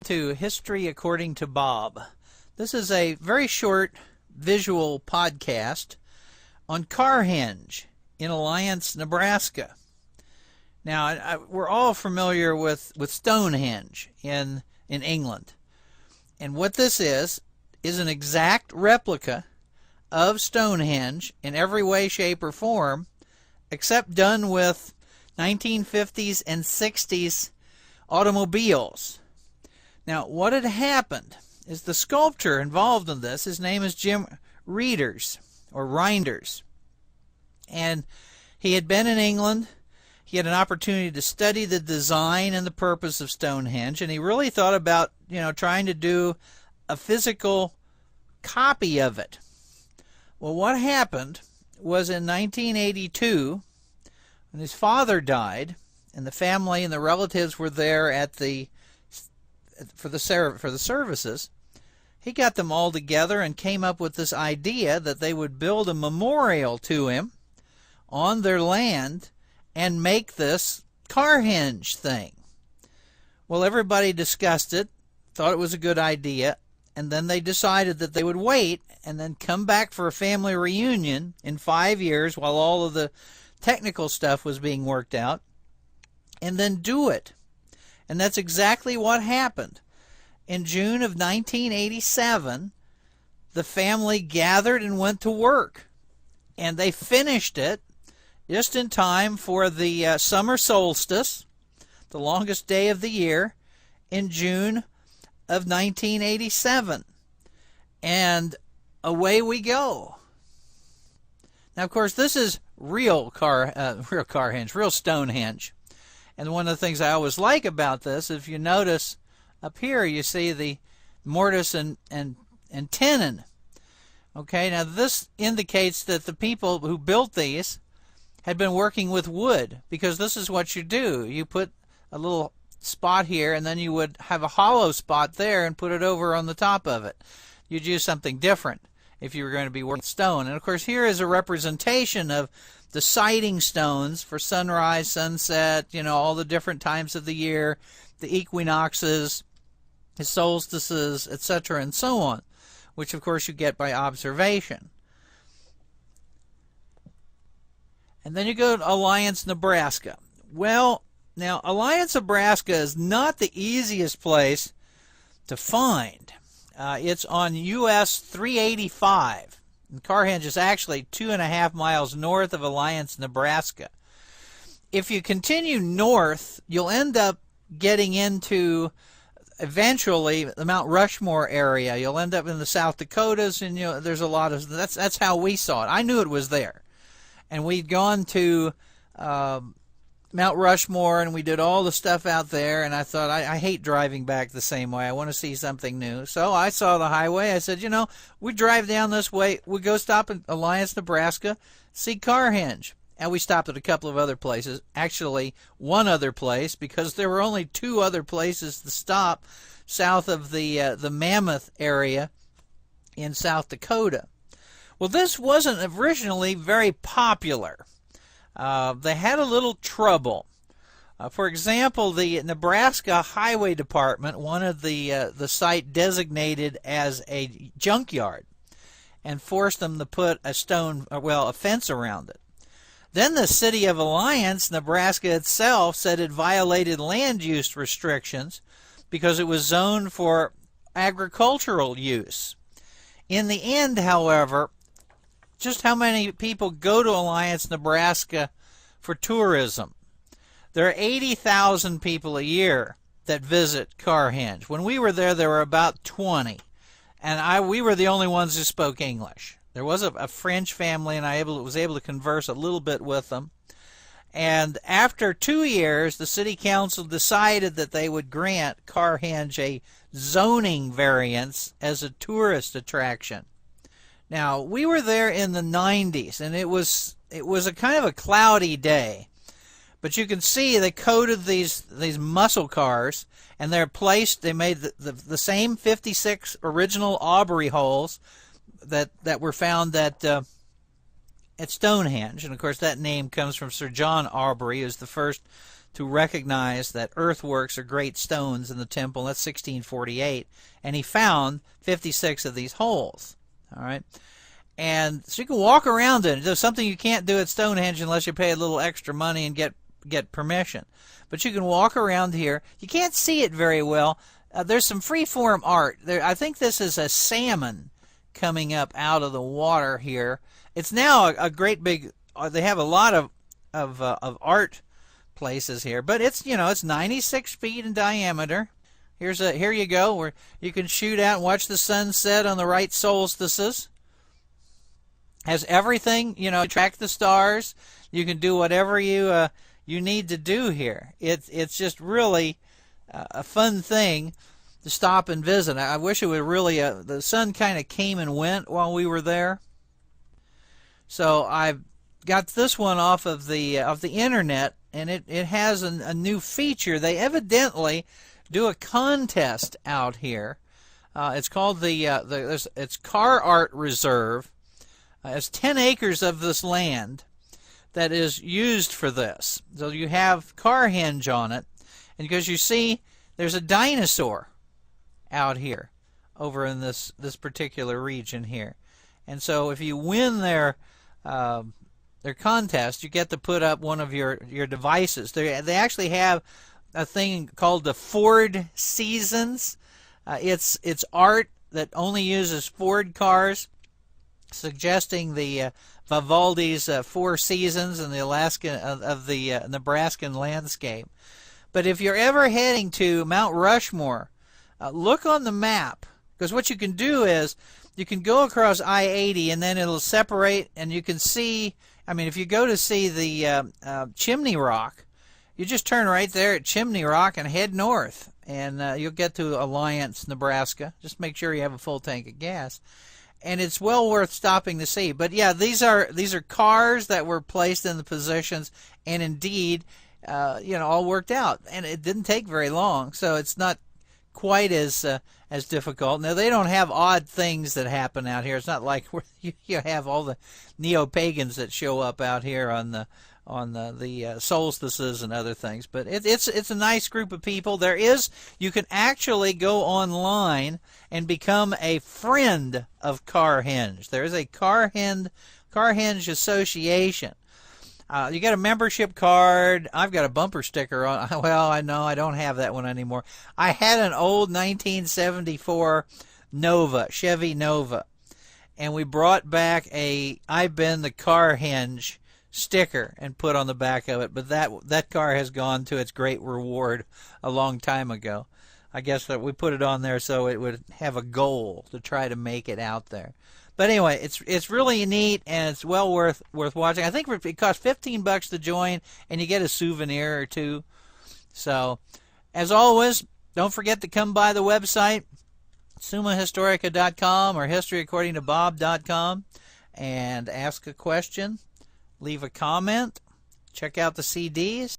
to History According to Bob. This is a very short visual podcast on Carhenge in Alliance, Nebraska. Now, we're all familiar with Stonehenge in England. And what this is an exact replica of Stonehenge in every way, shape, or form, except done with 1950s and 60s automobiles. Now, what had happened is the sculptor involved in this, his name is Jim Reinders, and he had been in England. He had an opportunity to study the design and the purpose of Stonehenge, and he really thought about, trying to do a physical copy of it. Well, what happened was in 1982, when his father died, and the family and the relatives were there for the services, he got them all together and came up with this idea that they would build a memorial to him on their land and make this Carhenge thing. Well, everybody discussed it, thought it was a good idea, and then they decided that they would wait and then come back for a family reunion in 5 years while all of the technical stuff was being worked out, and then do it. And that's exactly what happened. In June of 1987, the family gathered and went to work, and they finished it just in time for the summer solstice, the longest day of the year, in June of 1987. And away we go. Now, of course, this is real Stonehenge. And one of the things I always like about this, if you notice up here, you see the mortise and tenon. Okay, now this indicates that the people who built these had been working with wood, because this is what you do. You put a little spot here, and then you would have a hollow spot there and put it over on the top of it. You'd use something different if you were going to be working with stone. And of course, here is a representation of the sighting stones for sunrise, sunset, all the different times of the year, the equinoxes, the solstices, etc., and so on, which of course you get by observation. And then you go to Alliance, Nebraska. Well, now Alliance, Nebraska is not the easiest place to find. It's on US 385. And Carhenge is actually 2.5 miles north of Alliance, Nebraska. If you continue north, you'll end up getting into, eventually, the Mount Rushmore area. You'll end up in the South Dakotas, and there's a lot of, that's how we saw it. I knew it was there. And we'd gone to Mount Rushmore, and we did all the stuff out there, and I thought, I hate driving back the same way. I want to see something new. So I saw the highway. I said, we drive down this way. We go stop in Alliance, Nebraska, see Carhenge. And we stopped at a couple of other places. Actually, one other place, because there were only 2 other places to stop south of the Mammoth area in South Dakota. Well, this wasn't originally very popular. They had a little trouble. For example, the Nebraska Highway Department wanted the site designated as a junkyard and forced them to put a fence around it. Then the city of Alliance, Nebraska itself, said it violated land use restrictions because it was zoned for agricultural use. In the end, however, just how many people go to Alliance, Nebraska for tourism? There are 80,000 people a year that visit Carhenge. When we were there were about 20, and we were the only ones who spoke English. There was a French family, and I was able to converse a little bit with them. And after 2 years, the city council decided that they would grant Carhenge a zoning variance as a tourist attraction. Now, we were there in the 90s, and it was a kind of a cloudy day. But you can see they coated these muscle cars, and they made the same 56 original Aubrey holes that were found at Stonehenge. And of course that name comes from Sir John Aubrey, who's the first to recognize that earthworks are great stones in the temple. That's 1648, and he found 56 of these holes. All right, and so you can walk around it. There's something you can't do at Stonehenge unless you pay a little extra money and get permission. But you can walk around here. You can't see it very well. There's some free-form art there. I think this is a salmon coming up out of the water here. It's now a great big. They have a lot of art places here, but it's, you know, it's 96 feet in diameter. Here you go, where you can shoot out and watch the sunset on the right solstices. Has everything, you know, track the stars. You can do whatever you need to do here. It's just really a fun thing to stop and visit. I wish it would really. The sun kind of came and went while we were there. So I got this one off of the internet, and it has a new feature. They evidently do a contest out here. It's called it's Car Art Reserve. It's 10 acres of this land that is used for this. So you have Carhenge on it, and because you see there's a dinosaur out here over in this particular region here. And so if you win their contest, you get to put up one of your devices. They actually have a thing called the Ford Seasons. It's art that only uses Ford cars, suggesting the Vivaldi's Four Seasons and the Alaska of the Nebraskan landscape. But if you're ever heading to Mount Rushmore, look on the map, because what you can do is you can go across I-80 and then it'll separate, and you can see. I mean, if you go to see the Chimney Rock, you just turn right there at Chimney Rock and head north, and you'll get to Alliance, Nebraska. Just make sure you have a full tank of gas. And it's well worth stopping to see. But yeah, these are cars that were placed in the positions, and indeed, all worked out. And it didn't take very long, so it's not quite as difficult. Now, they don't have odd things that happen out here. It's not like where you have all the neo-pagans that show up out here on the solstices and other things. But it's a nice group of people. You can actually go online and become a friend of Carhenge. There is a Carhenge Association. You get a membership card. I've got a bumper sticker on. Well, I know I don't have that one anymore. I had an old 1974 Nova, Chevy Nova, and we brought back a I've been the Carhenge sticker and put on the back of it. But that car has gone to its great reward a long time ago. I guess that we put it on there so it would have a goal to try to make it out there. But anyway, it's really neat, and it's well worth watching. I think it costs $15 to join, and you get a souvenir or two. So, as always, don't forget to come by the website, summahistorica.com or historyaccordingtobob.com, and ask a question, leave a comment, check out the CDs.